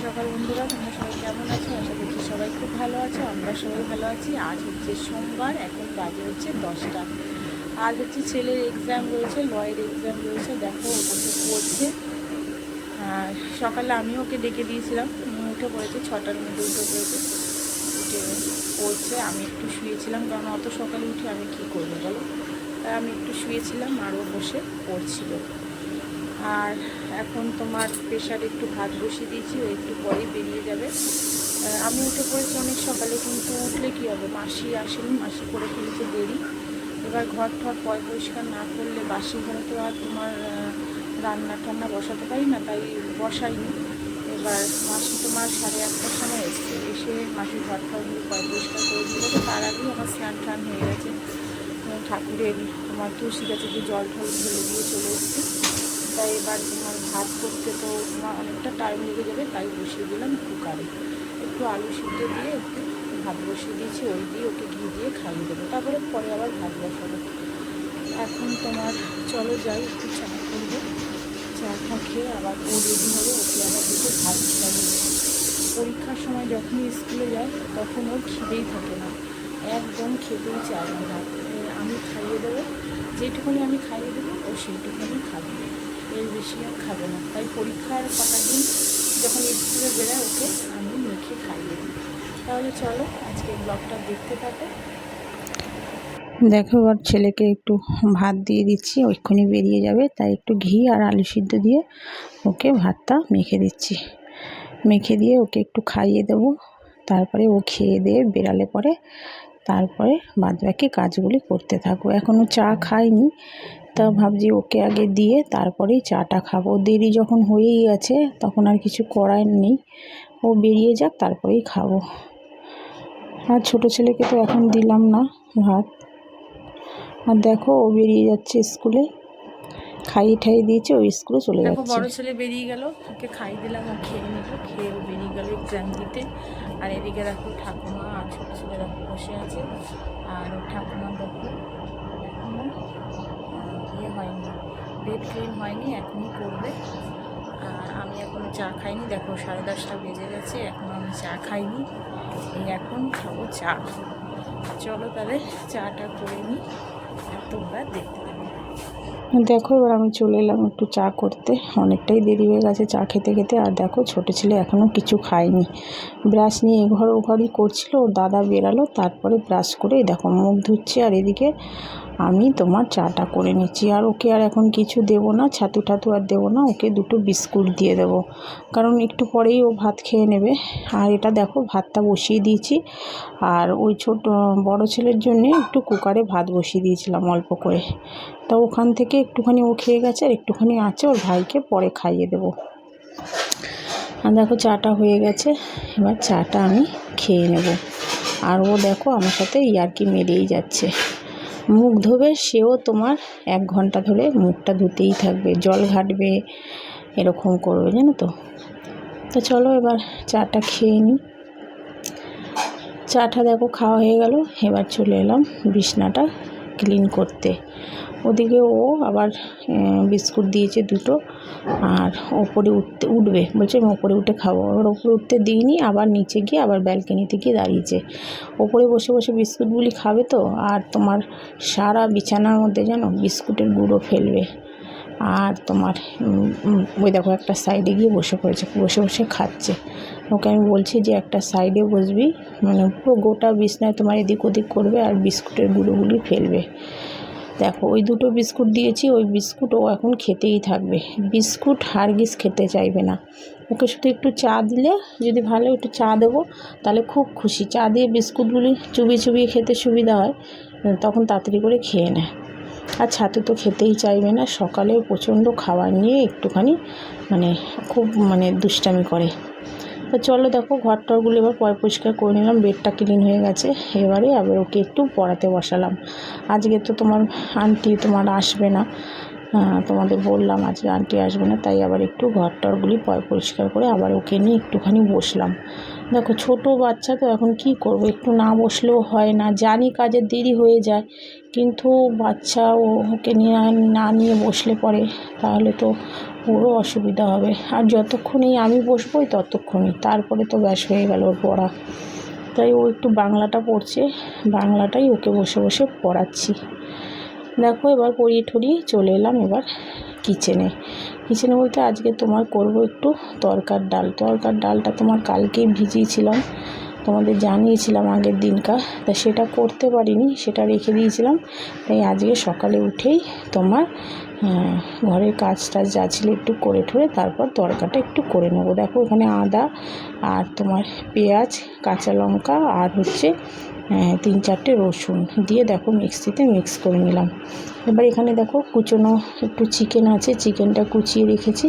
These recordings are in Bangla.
সকাল বন্ধুরা, তোমরা সবাই কেমন আছো? আশা করছি সবাই খুব ভালো আছো। আমরা সবাই ভালো আছি। আজ হচ্ছে সোমবার, এখন বাজে হচ্ছে 10টা। আজ হচ্ছে ছেলের এক্সাম রয়েছে, লয়ের এক্সাম রয়েছে। দেখো ও বসে পড়ছে। আর সকালে আমিও ওকে ডেকে দিয়েছিলাম, উঠে পড়েছে, 6টার মধ্যে উঠে পড়েছে, উঠে পড়ছে। আমি একটু শুয়েছিলাম, কারণ অত সকালে উঠে আমি কী করবো বলো। তাই আমি একটু শুয়েছিলাম আর ও বসে পড়ছিল। আর এখন তোমার প্রেশারে একটু ভাত বসিয়ে দিয়েছি, ও একটু পরেই বেরিয়ে যাবে। আমি উঠে পড়েছি অনেক সকালে, কিন্তু উঠলে কী হবে, মাসি আসেনি, মাসি করে ফেলেছে দেরি। এবার ঘর ঠর পরিষ্কার না করলে বাসি ঘরে তো আর তোমার রান্না টান্না বসাতে পারি না, তাই বসাইনি। এবার মাসি তোমার 8:30টার সময় এসছে, এসে মাসি ঘর ঠরগুলো পরিষ্কার করে দিল। তো তার আগেই আমার স্নান টান হয়ে গেছে। ঠাকুরের তোমার তুলসী গাছে যে জল ঠল ঢেলে দিয়ে চলে এসেছি। তাই এবার তোমার ভাত করতে তো তোমার অনেকটা টাইম লেগে যাবে, তাই বসিয়ে দিলাম কুকারে। একটু আলু সিদ্ধ দিয়ে একটু ভাত বসিয়ে দিয়েছি, ওই দিয়ে ওকে ঘি দিয়ে খাইয়ে দেবো, তারপরে পরে আবার ভাত বসাবো। এখন তোমার চলো যাই, একটু চা করবো। চাটা খেয়ে আবার ও রেডি হবে, ওকে আবার দুটো ভাত খাইয়ে দেবো। পরীক্ষার সময় যখনই স্কুলে যায় তখন ওর খিদেই থাকে না, একদম খেতেই চায় না। আমি খাইয়ে দেবো, যেটুকুনি আমি খাইয়ে দেবো ও সেইটুকুনি খাবে, এর বেশি আর খাবে না। তাই পরীক্ষার কটা দিন যখন স্কুলে বেরোয় ওকে আমি মেখে খাইয়ে দিই। তাহলে চলো আজকে ব্লগটা দেখতে থাকো। দেখো এবার ছেলেকে একটু ভাত দিয়ে দিচ্ছি, ওইক্ষুনি বেরিয়ে যাবে, তাই একটু ঘি আর আলু সিদ্ধ দিয়ে ওকে ভাতটা মেখে দিচ্ছি। মেখে দিয়ে ওকে একটু খাইয়ে দেবো, তারপরে ও খেয়ে দিয়ে বেরালে পরে তারপরে বাদবাকি কাজগুলি করতে থাকবো। এখনও চা খাইনি, তা ভাবছি ওকে আগে দিয়ে তারপরেই চাটা খাবো। দেরি যখন হয়েই গেছে তখন আর কিছু করার নেই, ও বেরিয়ে যাক তারপরেই খাবো। আর ছোটো ছেলেকে তো এখন দিলাম না ভাত। আর দেখো ও বেরিয়ে যাচ্ছে স্কুলে, খাইয়ে ঠাইয়ে দিয়েছে, ওই স্কুলে চলে যাচ্ছে। দেখো বড় ছেলে বেরিয়ে গেল, ওকে খাইয়ে দিলাম, ও খেয়ে নিল, খেয়ে ও বেরিয়ে গেল এক্সাম দিতে। আর এদিকে দেখো ঠাকুমা আর ছোটো ছেলে দেখো বসে আছে। আর ঠাকুমা দেখো এখনও ইয়ে হয়নি, বেড ক্লিন হয়নি, এখনই করবে। আর আমি এখনও চা খাইনি। দেখো 10:30 বেজে গেছে, এখনও আমি চা খাইনি, এই এখন খাবো চা। চলো তাহলে চাটা করে নিই, আর তোমরা দেখতে পাবো। দেখো এবার আমি চলে এলাম একটু চা করতে, অনেকটাই দেরি হয়ে গেছে চা খেতে খেতে। আর দেখো ছোটো ছেলে এখনও কিছু খায়নি, ব্রাশ নিয়ে এঘর ওঘরই করছিল। ওর দাদা বেরালো, তারপরে ব্রাশ করে দেখো মুখ ধুচ্ছে, আর এদিকে আমি তোমার চাটা করে নিচ্ছি। আর ওকে আর এখন কিছু দেবো না, ছাতু ঠাতু আর দেবো না, ওকে দুটো বিস্কুট দিয়ে দেবো, কারণ একটু পরেই ও ভাত খেয়ে নেবে। আর এটা দেখো ভাতটা বসিয়ে দিয়েছি, আর ওই বড় ছেলের জন্যে একটু কুকারে ভাত বসিয়ে দিয়েছিলাম অল্প করে। তা ওখান থেকে একটুখানি ও খেয়ে গেছে, আর একটুখানি আছে, ওর ভাইকে পরে খাইয়ে দেবো। আর দেখো চাটা হয়ে গেছে, এবার চাটা আমি খেয়ে নেব। আর ও দেখো আমার সাথে ইয়ার্কি মেরেই যাচ্ছে, মুখ ধোবে সেও তোমার 1 ঘন্টা ধরে মুখটা ধুতেই থাকবে, জল ঘাটবে, এরকম করবে জানো তো। তো চলো এবার চাটা খেয়ে নিই। চাটা দেখো খাওয়া হয়ে গেল, এবার চলে এলাম বিছনাটা ক্লিন করতে। ওদিকে ও আবার বিস্কুট দিয়েছে দুটো, আর ওপরে উঠবে বলছে আমি ওপরে উঠে খাবো। আবার ওপরে উঠতে দিইনি, আবার নিচে গিয়ে আবার ব্যালকনিতে গিয়ে দাঁড়িয়েছে, ওপরে বসে বসে বিস্কুটগুলি খাবে তো। আর তোমার সারা বিছানার মধ্যে যেন বিস্কুটের গুঁড়ো ফেলবে। আর তোমার ওই দেখো একটা সাইডে গিয়ে বসে পড়েছে, বসে বসে খাচ্ছে। ওকে আমি বলছি যে একটা সাইডে বসবি, মানে পুরো গোটা বিছনায় তোমার এদিক ওদিক করবে আর বিস্কুটের গুঁড়োগুলি ফেলবে। দেখো ওই দুটো বিস্কুট দিয়েছি, ওই বিস্কুট ও এখন খেতেই থাকবে। বিস্কুট হারগিস খেতে চাইবে না, ওকে শুধু একটু চা দিলে, যদি ভালো একটু চা দেবো তাহলে খুব খুশি। চা দিয়ে বিস্কুটগুলি চুবিয়ে চুবিয়ে খেতে সুবিধা হয়, তখন তাড়াতাড়ি করে খেয়ে নেয়। আর ছাতু তো খেতেই চাইবে না, সকালে প্রচণ্ড খাবার নিয়ে একটুখানি খুব দুষ্টামি করে। তো চলো দেখো ঘর টরগুলো এবার পরিষ্কার করে নিলাম, বেডটা ক্লিন হয়ে গেছে। এবারে আবার ওকে একটু পড়াতে বসালাম। আজকে তো তোমার আন্টি তোমার আসবে না, তোমাদের বললাম আজকে আন্টি আসবে না, তাই আবার একটু ঘর টরগুলি পরিষ্কার করে আবার ওকে নিয়ে একটুখানি বসলাম। দেখো ছোটো বাচ্চা তো এখন কি করব, একটু না বসলেও হয় না, জানি কাজের দেরি হয়ে যায়, কিন্তু বাচ্চা ওকে নিয়ে না নিয়ে বসলে পরে তাহলে তো ওরও অসুবিধা হবে। আর যতক্ষণই আমি বসবোই ততক্ষণই, তারপরে তো ব্যাস হয়ে গেল ওর পড়া। তাই ও একটু বাংলাটা পড়ছে, বাংলাটাই ওকে বসে বসে পড়াচ্ছি। দেখো এবার পড়িয়ে ঠরিয়ে চলে এলাম এবার কিচেনে। কিচেনে বলতে আজকে তোমার করব একটু তরকার ডালটা তোমার কালকেই ভিজিয়েছিলাম, তোমাদের জানিয়েছিলাম আগের দিনকার, তা সেটা করতে পারিনি, সেটা রেখে দিয়েছিলাম। তাই আজকে সকালে উঠেই তোমার ঘরের কাজ টাজ যা ছিল একটু করে ঠরে তারপর তরকাটা একটু করে নেবো। দেখো এখানে আদা আর তোমার পেঁয়াজ, কাঁচা লঙ্কা আর হচ্ছে 3-4টে রসুন দিয়ে দেখো মিক্সিতে মিক্স করে নিলাম। এবার এখানে দেখো কুচনো একটু চিকেন আছে, চিকেনটা কুচিয়ে রেখেছি।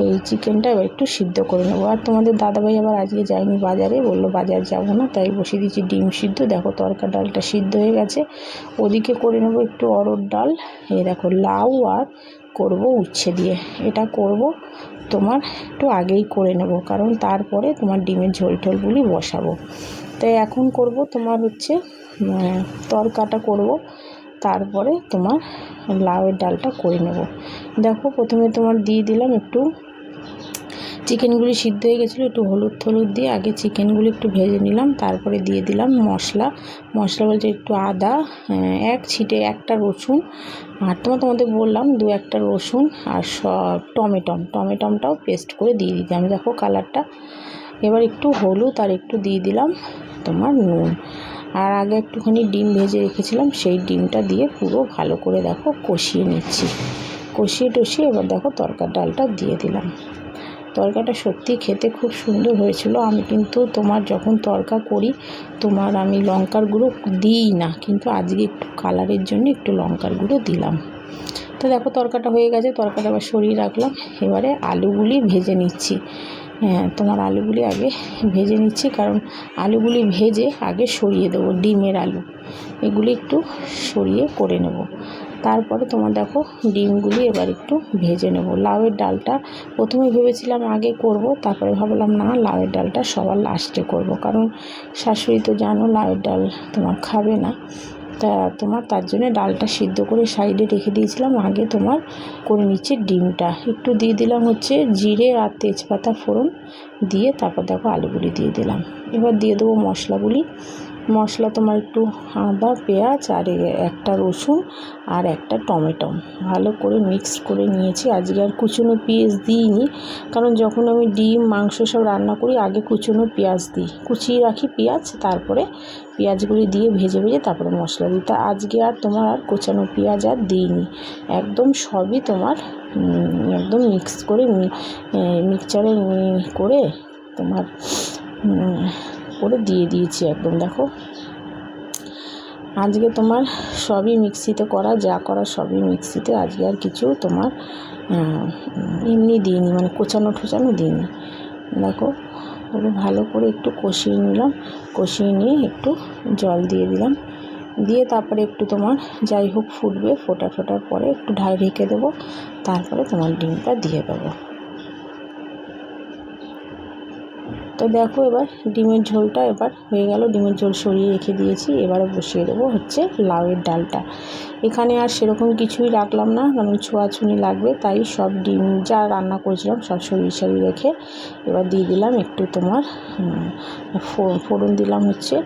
এই চিকেনটা এবার একটু সিদ্ধ করে নেবো। আর তোমাদের দাদাভাই আবার আজকে যায়নি বাজারে, বললো বাজার যাবো না, তাই বসিয়ে দিয়েছি ডিম সিদ্ধ। দেখো তরকা ডালটা সিদ্ধ হয়ে গেছে। ওদিকে করে নেবো একটু অরহর ডাল। এই দেখো লাউ আর করব উচ্ছে দিয়ে, এটা করব তোমার একটু আগেই করে নেব, কারণ তারপরে তোমার ডিমের ঝোল টোলগুলি বসাবো। তাই এখন করব তোমার হচ্ছে তরকাটা করব, তারপরে তোমার লাউয়ের ডালটা করে নেব। দেখো প্রথমে তোমার দিয়ে দিলাম একটু, চিকেনগুলি সিদ্ধ হয়ে গেছিলো, একটু হলুদ দিয়ে আগে চিকেনগুলি একটু ভেজে নিলাম, তারপরে দিয়ে দিলাম মশলা বলতে একটু আদা, এক ছিটে একটা রসুন, আর তোমাদের বললাম 2-1টা রসুন, আর সব টমেটমটাও পেস্ট করে দিয়ে দিতাম। দেখো কালারটা। এবার একটু হলুদ আর একটু দিয়ে দিলাম তোমার নুন, আর আগে একটুখানি ডিম ভেজে রেখেছিলাম, সেই ডিমটা দিয়ে পুরো ভালো করে দেখো কষিয়ে নিচ্ছি। কষিয়ে টষিয়ে এবার দেখো তরকার ডালটা দিয়ে দিলাম। তরকাটা সত্যি খেতে খুব সুন্দর হয়েছিল। আমি কিন্তু তোমার যখন তরকা করি তোমার আমি লঙ্কার গুঁড়ো দিই না, কিন্তু আজকে একটু কালারের জন্য একটু লঙ্কার গুঁড়ো দিলাম। তো দেখো তরকাটা হয়ে গেছে, তরকাটা আবার সরিয়ে রাখলাম। এবারে আলুগুলি ভেজে নিচ্ছি। তোমার আলুগুলি আগে ভেজে নিচ্ছি, কারণ আলুগুলি ভেজে আগে সরিয়ে দেবো, ডিমের আলু এগুলি একটু সরিয়ে করে নেব। তারপরে তোমার দেখো ডিমগুলি এবার একটু ভেজে নেব। লাউয়ের ডালটা প্রথমে ভেবেছিলাম আগে করব, তারপরে ভাবলাম না লাউয়ের ডালটা সবার লাস্টে করব, কারণ শাশুড়ি তো জানো লাউয়ের ডাল তোমার খাবে না, তা তোমার তার জন্য ডালটা সিদ্ধ করে সাইডে রেখে দিয়েছিলাম। আগে তোমার করে নিচ্ছে ডিমটা, একটু দিয়ে দিলাম হচ্ছে জিরে আর তেজপাতা ফোড়ন দিয়ে, তারপর দেখো আলুগুলি দিয়ে দিলাম। এবার দিয়ে দেবো মশলা তোমার একটু আদা, পেঁয়াজ আর একটা রসুন আর একটা টমেটো ভালো করে মিক্স করে নিয়েছি। আজকে আর কুচনো পেঁয়াজ দিইনি, কারণ যখন আমি ডিম মাংস সব রান্না করি আগে কুচনো পেঁয়াজ দিই, কুচিয়ে রাখি পেঁয়াজ, তারপরে পেঁয়াজগুলি দিয়ে ভেজে তারপরে মশলা দিই। তা আজকে আর তোমার আর কুচানো পেঁয়াজ আর দিইনি, একদম সবই তোমার একদম মিক্স করে মিক্সচারে করে তোমার করে দিয়ে দিয়েছি একদম। দেখো আজকে তোমার সবই মিক্সিতে করা, যা করা সবই মিক্সিতে, আজকে আর কিছু তোমার এমনি দিইনি, মানে কোচানো দিইনি। দেখো পুরো ভালো করে একটু কষিয়ে নিলাম, কষিয়ে নিয়ে একটু জল দিয়ে দিলাম, দিয়ে তারপরে একটু তোমার যাই হোক ফুটবে, ফোটার পরে একটু ঢেকে দেবো, তারপরে তোমার ডিমটা দিয়ে দেবো। তো দেখো এবার ডিমের ঝোলটা এবার হয়ে গেল, ডিমের ঝোল সরিয়ে রেখে দিয়েছি। এবারে বসিয়ে দেবো হচ্ছে লাউয়ের ডালটা। এখানে আর সেরকম কিছুই রাখলাম না, কারণ ছোঁয়াছুনি লাগবে, তাই সব ডিম যা রান্না করেছিলাম সব সরিয়ে রেখে এবার দিয়ে দিলাম একটু তোমার ফোড়ন দিলাম হচ্ছে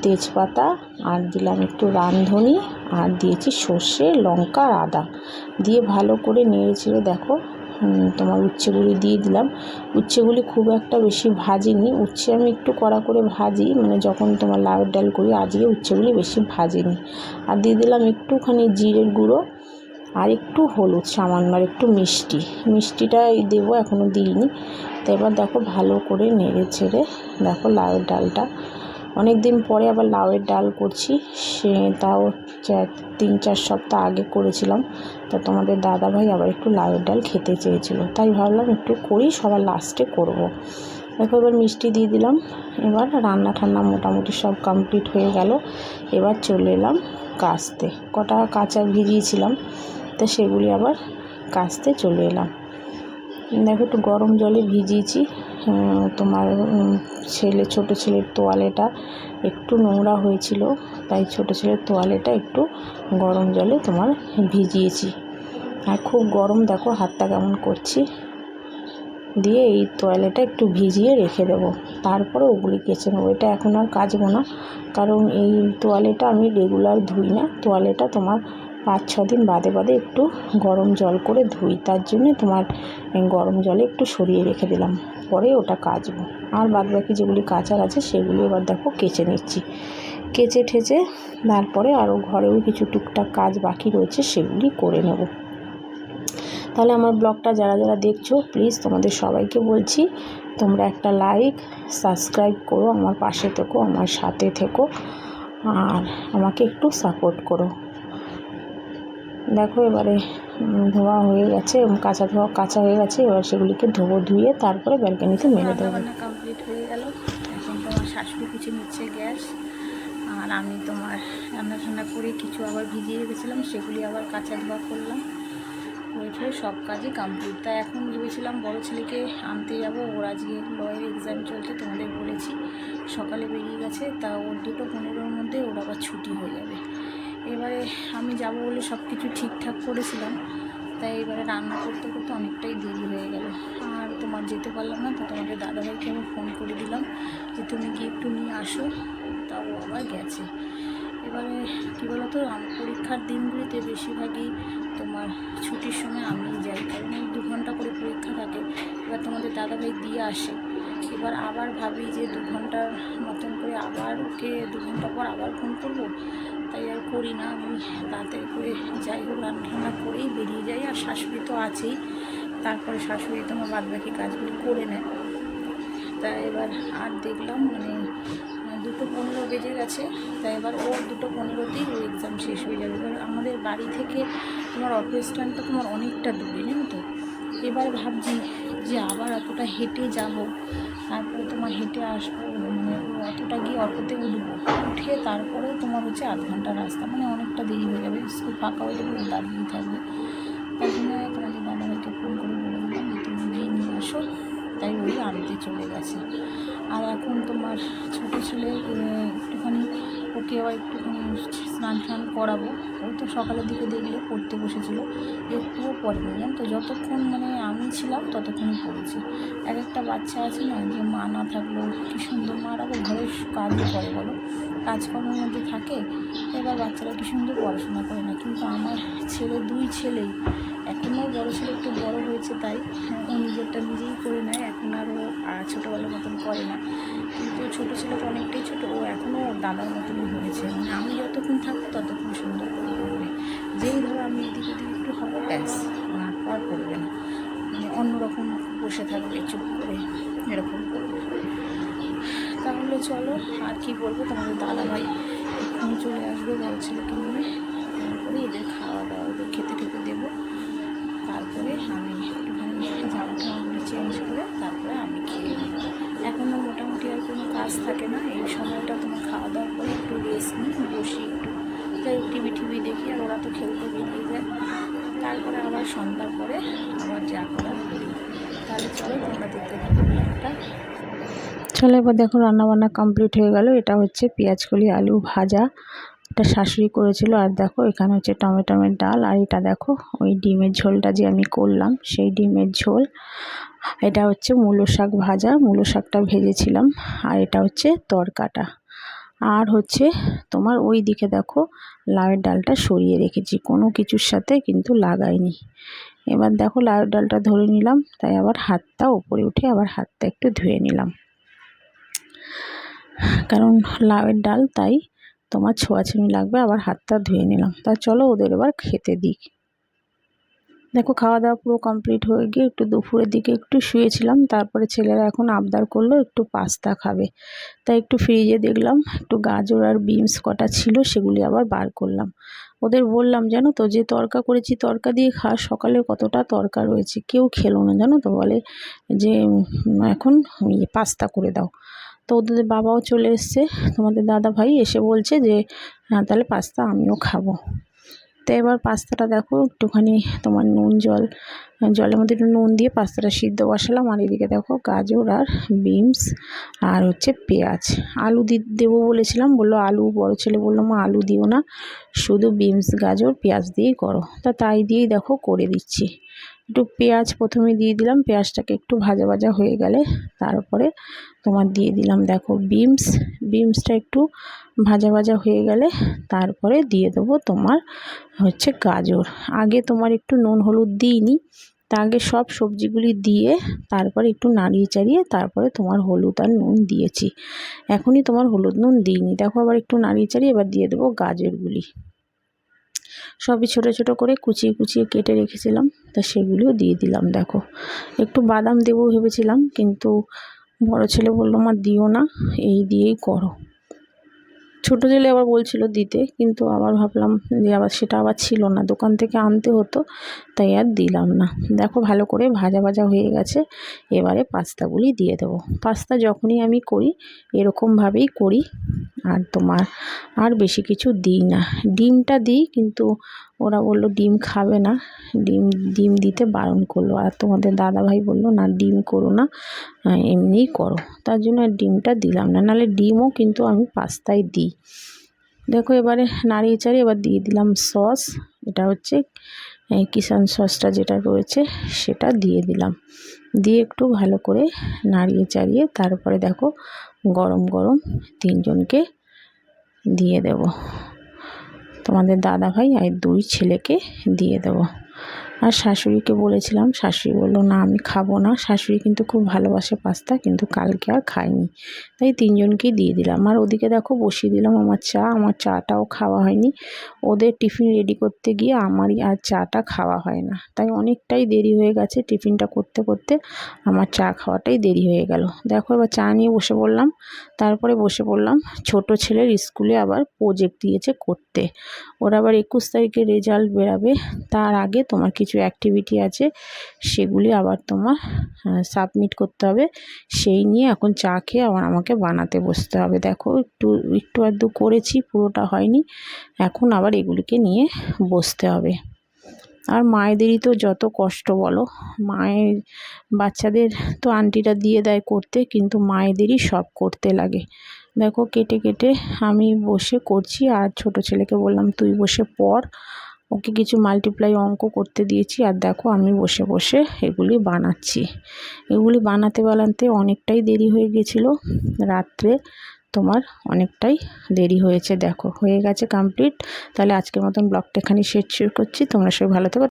তেজপাতা, আর দিলাম একটু রাঁধুনি, আর দিয়েছি সর্ষে, লঙ্কা আর আদা দিয়ে ভালো করে নেড়েচেড়ে দেখো তোমার উচ্ছেগুলি দিয়ে দিলাম। উচ্ছেগুলি খুব একটা বেশি ভাজিনি, উচ্ছে আমি একটু কড়া করে ভাজি, মানে যখন তোমার লাউয়ের ডাল করি, আজকে উচ্ছেগুলি বেশি ভাজিনি। আর দিয়ে দিলাম একটুখানি জিরের গুঁড়ো আর একটু হলুদ সামান্য, আর একটু মিষ্টিটাই দেবো, এখনও দিইনি। তো এবার দেখো ভালো করে নেড়ে ছেড়ে দেখো লাউয়ের ডালটা অনেক দিন পরে আবার লাউয়ের ডাল করছি, সে তাও 3-4 সপ্তাহ আগে করেছিলাম। তা তোমাদের দাদাভাই আবার একটু লাউয়ের ডাল খেতে চেয়েছিল, তাই ভাবলাম একটু করি, সবার লাস্টে করব। দেখো এবার মিষ্টি দিয়ে দিলাম। এবার রান্না ঠান্না মোটামুটি সব কমপ্লিট হয়ে গেল। এবার চলে এলাম কাচতে, কটা কাঁচা ভিজিয়েছিলাম, তা সেগুলি আবার কাচতে চলে এলাম। দেখো একটু গরম জলে ভিজিয়েছি, তোমার ছোটো ছেলের তোয়ালেটা একটু নোংরা হয়েছিল, তাই ছোটো ছেলের তোয়ালেটা একটু গরম জলে তোমার ভিজিয়েছি। আর খুব গরম, দেখো হাতটা কেমন করছি। দিয়ে এই তোয়ালেটা একটু ভিজিয়ে রেখে দেবো, তারপরে ওগুলি কেচে নেবো। এটা এখন আর কাচবো না, কারণ এই তোয়ালেটা আমি রেগুলার ধুই না। তোয়ালেটা তোমার 5-6 দিন বাদে বাদে একটু গরম জল করে ধুই, তার জন্যে তোমার গরম জলে একটু সরিয়ে রেখে দিলাম, পরে ওটা কাচবো। আর বাদ বাকি যেগুলি কাচার আছে সেগুলি এবার দেখো কেচে নিচ্ছি। কেচে ঠেচে তারপরে আরও ঘরেও কিছু টুকটাক কাজ বাকি রয়েছে, সেগুলি করে নেব। তাহলে আমার ব্লগটা যারা যারা দেখছো, প্লিজ তোমাদের সবাইকে বলছি, তোমরা একটা লাইক সাবস্ক্রাইব করো, আমার পাশে থেকো, আমার সাথে থেকো, আর আমাকে একটু সাপোর্ট করো। দেখো এবারে ধোয়া হয়ে গেছে, কাঁচা হয়ে গেছে। এবার সেগুলিকে ধুয়ে তারপরে ব্যালকনিতে মেলে দেবো। রান্না কমপ্লিট হয়ে গেল। এখন তোমার শাশুড়ি কিছু নিচ্ছে গ্যাস, আর আমি তোমার রান্না করে কিছু আবার ভিজিয়ে রেখেছিলাম, সেগুলি আবার কাঁচা ধোয়া করলাম। হয়ে সব কাজই কমপ্লিট। তাই এখন ভেবেছিলাম বড়ো ছেলেকে আনতে যাব, ওর আজকে লয়ের এক্সাম চলছে, তোমাদের বলেছি, সকালে বেরিয়ে গেছে। তা ওর 2:15-র মধ্যে ওর আবার ছুটি হয়ে যাবে। এবারে আমি যাব বলে সব কিছু ঠিকঠাক করেছিলাম, তাই এবারে রান্না করতে করতে অনেকটাই দেরি হয়ে গেল, আর তোমার যেতে পারলাম না। তো তোমাদের দাদাভাইকে আমি ফোন করে দিলাম যে তুমি গিয়ে একটু নিয়ে আসো, তাও আবার গেছে। এবারে কী বলো তো, পরীক্ষার দিনগুলিতে বেশিরভাগই তোমার ছুটির সময় আমি যাই, কারণ 2 ঘন্টা করে পরীক্ষা থাকে। এবার তোমাদের দাদাভাই দিয়ে আসে, এবার আবার ভাবি যে 2 ঘন্টার মতন করে আবার ওকে 2 ঘন্টা পর আবার ফোন করবো, তাই আর করি না। আমি তাড়াতাড়ি করে যাই হোক রান্না করেই বেরিয়ে যাই। আর শাশুড়ি তো আছেই, তারপরে শাশুড়ি তোমার বাদবাকি কাজগুলি করে নেয়। তাই এবার আর দেখলাম 2:15 বেজে গেছে, তাই এবার ওর 2:15তেই ওর এক্সাম শেষ হয়ে যাবে। এবার আমাদের বাড়ি থেকে তোমার অটো স্ট্যান্ডটা তোমার অনেকটা দূরে, জানো তো। এবার ভাবছি যে আবার অতটা হেঁটে যাব, তারপরে তোমার হেঁটে আসবো, অতটা গিয়ে অটোতে উঠবো, উঠে তারপরেও তোমার হচ্ছে 8 ঘন্টা রাস্তা, অনেকটা দেরি হয়ে যাবে। স্কুল ফাঁকা হয়ে যাবে, দাঁড়িয়ে থাকবে। তাই জন্য তোমাদের দাদাভাইকে ফোন করে বলে দিলাম যে তুমি গিয়ে নিয়ে আসো, তাই ওই আনতে চলে গেছে। আর এখন তোমার ছোটো ছেলে একটুখানি ওকে আবার একটুখানি স্নান করাবো। ওই তো সকালের দিকে দেখলে পড়তে বসেছিল, একটুও পড়েনি, জানো তো। যতক্ষণ আমি ছিলাম ততক্ষণই পড়েছি। একটা বাচ্চা আছে না, যে মা না থাকলেও কী সুন্দর, মারা তো ঘরের কাজই করে বলো, কাজকর্মের মধ্যে থাকে। এবার বাচ্চারা কী সুন্দর পড়াশোনা করে না, কিন্তু আমার ছেলে 2 ছেলেই, এখনও বড়ো ছেলে একটু বড় হয়েছে, তাই ও নিজেরটা নিজেই করে নেয়। এখন আর ও ছোটোবেলার মতন করে না, কিন্তু ছোটো ছেলে তো অনেকটাই ছোটো, ও এখনও দাদার মতনই হয়েছে। আমি যতক্ষণ থাকবো ততক্ষণ সুন্দর করে পড়বে। যেই ধরো আমি এদিক ওদিক একটু হবো, ব্যাস আর পড়বে না, অন্যরকম বসে থাকবে চুপ করে, এরকম করবে। তাহলে চলো, আর কি বলবো, তোমাদের দাদাভাই এক্ষুনি চলে আসবে বড় ছেলেকে নিয়ে, তারপরে এদের খাওয়া দাওয়া, ওদের খেতে দেবো। তারপরে আমি একটুখানি জামাগুলো চেঞ্জ করে তারপরে আমি খেয়ে নিই। এখনও মোটামুটি আর কোনো কাজ থাকে না, এই সময়টা তোমার খাওয়া দাওয়ার পরে একটু রেস্ট নিই, বসি একটু, যাই টিভি দেখি। আর ওরা তো খেলতে বেরিয়ে যায়, তারপরে আবার সন্ধ্যার পরে আবার যা করার করি। তাহলে চলো, তোমরা দেখতে থাকো একটা। চলো, এবার দেখো রান্নাবান্না কমপ্লিট হয়ে গেল। এটা হচ্ছে পেঁয়াজকলি আলু ভাজা, এটা শাশুড়ি করেছিল। আর দেখো এখানে হচ্ছে টমেটোমের ডাল, আর এটা দেখো ওই ডিমের ঝোলটা যে আমি করলাম, সেই ডিমের ঝোল। এটা হচ্ছে মূলো শাক ভাজা, মূলো শাকটা ভেজেছিলাম। আর এটা হচ্ছে তরকাটা। আর হচ্ছে তোমার ওই দিকে দেখো লাউয়ের ডালটা সরিয়ে রেখেছি, কোনো কিছুর সাথে কিন্তু লাগাইনি। এবার দেখো লাউয়ের ডালটা ধরে নিলাম, তাই আবার হাতটা ওপরে উঠে আবার হাতটা একটু ধুয়ে নিলাম, কারণ লাউয়ের ডাল, তাই তোমার ছোঁয়াছুঁয়ি লাগবে, আবার হাতটা ধুয়ে নিলাম। তা চলো ওদের এবার খেতে দিই। দেখো খাওয়া দাওয়া পুরো কমপ্লিট হয়ে গিয়ে একটু দুপুরের দিকে একটু শুয়েছিলাম, তারপরে ছেলেরা এখন আবদার করলো একটু পাস্তা খাবে, তাই একটু ফ্রিজে দেখলাম একটু গাজর আর বিনস কটা ছিল, সেগুলি আবার বার করলাম। ওদের বললাম জানো তো, যে তরকা করেছি তরকা দিয়ে খাওয়া, সকালে কতটা তরকা রয়েছে, কেউ খেলো না জানো তো, বলে যে এখন পাস্তা করে দাও। তো ওদের বাবাও চলে এসছে, তোমাদের দাদা ভাই এসে বলছে যে হ্যাঁ তাহলে পাস্তা আমিও খাবো। তো এবার পাস্তাটা দেখো একটুখানি তোমার জলের মধ্যে একটু নুন দিয়ে পাস্তাটা সিদ্ধ বসালাম। আর এদিকে দেখো গাজর আর বিনস আর হচ্ছে পেঁয়াজ, আলু দেবো বলেছিলাম, বললো আলু, বড় ছেলে বললো মা আলু দিও না, শুধু বিনস গাজর পেঁয়াজ দিয়েই করো। তাই দিয়েই দেখো করে দিচ্ছি। একটু পেঁয়াজ প্রথমে দিয়ে দিলাম, পেঁয়াজটাকে একটু ভাজা ভাজা হয়ে গেলে তারপরে তোমার দিয়ে দিলাম দেখো বিনসটা একটু ভাজা ভাজা হয়ে গেলে তারপরে দিয়ে দেবো তোমার হচ্ছে গাজর। আগে তোমার একটু নুন হলুদ দিইনি, তা আগে সব সবজিগুলি দিয়ে তারপরে একটু নাড়িয়ে চাড়িয়ে তারপরে তোমার হলুদ আর নুন দিয়েছি। এখনই তোমার হলুদ নুন দিইনি, দেখো আবার একটু নাড়িয়ে চাড়িয়ে এবার দিয়ে দেবো গাজরগুলি। সবই ছোট ছোট করে কুচিয়ে কুচিয়ে কেটে রেখেছিলাম, তা সেগুলিও দিয়ে দিলাম। দেখো একটু বাদাম দেবো ভেবেছিলাম, কিন্তু বড় ছেলে বললো মা দিও না, এই দিয়েই করো। ছোট ছেলে আবার বলছিল দিতে, কিন্তু আবার ভাবলাম যে আবার সেটা আবার ছিল না, দোকান থেকে আনতে হতো, তাই আর দিলাম না। দেখো ভালো করে ভাজা ভাজা হয়ে গেছে, এবারে পাস্তাগুলি দিয়ে দেবো। পাস্তা যখনই আমি করি এরকমভাবেই করি, আর তোমার আর বেশি কিছু দিই না। ডিমটা দিই, কিন্তু ওরা বললো ডিম খাবে না, ডিম দিতে বারণ করলো। আর তোমাদের দাদাভাই বললো না ডিম করো না, এমনিই করো, তার জন্য আর ডিমটা দিলাম না, নাহলে ডিমও কিন্তু আমি পাস্তায় দিই। দেখো এবারে নাড়িয়ে চাড়িয়ে এবার দিয়ে দিলাম সস, এটা হচ্ছে কিষান সসটা যেটা রয়েছে সেটা দিয়ে দিলাম, দিয়ে একটু ভালো করে নাড়িয়ে চাড়িয়ে তারপরে দেখো গরম গরম তিনজনকে দিয়ে দেব, তোমাদের দাদাভাই আর দুই ছেলেকে দিয়ে দেব। আর শাশুড়িকে বলেছিলাম, শাশুড়ি বললো না আমি খাবো না। শাশুড়ি কিন্তু খুব ভালোবাসে পাস্তা, কিন্তু কালকে আর খায়নি, তাই তিনজনকেই দিয়ে দিলাম। আর ওদিকে দেখো বসিয়ে দিলাম আমার চাটাও খাওয়া হয়নি। ওদের টিফিন রেডি করতে গিয়ে আমারই আর চাটা খাওয়া হয় না, তাই অনেকটাই দেরি হয়ে গেছে। টিফিনটা করতে করতে আমার চা খাওয়াটাই দেরি হয়ে গেল। দেখো এবার চা নিয়ে বসে পড়লাম। তারপরে বসে পড়লাম ছোট ছেলের স্কুলে আবার প্রজেক্ট দিয়েছে করতে, ওর আবার 21 তারিখে রেজাল্ট বেরাবে, তার আগে তোমার কিছু অ্যাক্টিভিটি আছে, সেগুলি আবার তোমার সাবমিট করতে হবে। সেই নিয়ে এখন চা খেয়ে আবার আমাকে বানাতে বসতে হবে। দেখো একটু আধটু করেছি, পুরোটা হয়নি, এখন আবার এগুলিকে নিয়ে বসতে হবে। আর মায়েদেরই তো যত কষ্ট বলো, বাচ্চাদের তো আন্টিরা দিয়ে দেয় করতে, কিন্তু মায়েদেরই সব করতে লাগে। দেখো কেটে কেটে আমি বসে করছি, আর ছোট ছেলেকে বললাম তুই বসে পড়, ওকে কিছু মাল্টিপ্লাই অঙ্ক করতে দিয়েছি। আর দেখো আমি বসে বসে এগুলি বানাচ্ছি। এগুলি বানাতে অনেকটাই দেরি হয়ে গেছিলো, রাত্রে তোমার অনেকটাই দেরি হয়েছে। দেখো হয়ে গেছে কমপ্লিট। তাহলে আজকের মতন ব্লগটা এখানে শেষ করছি। তোমরা সবাই ভালো থেকো।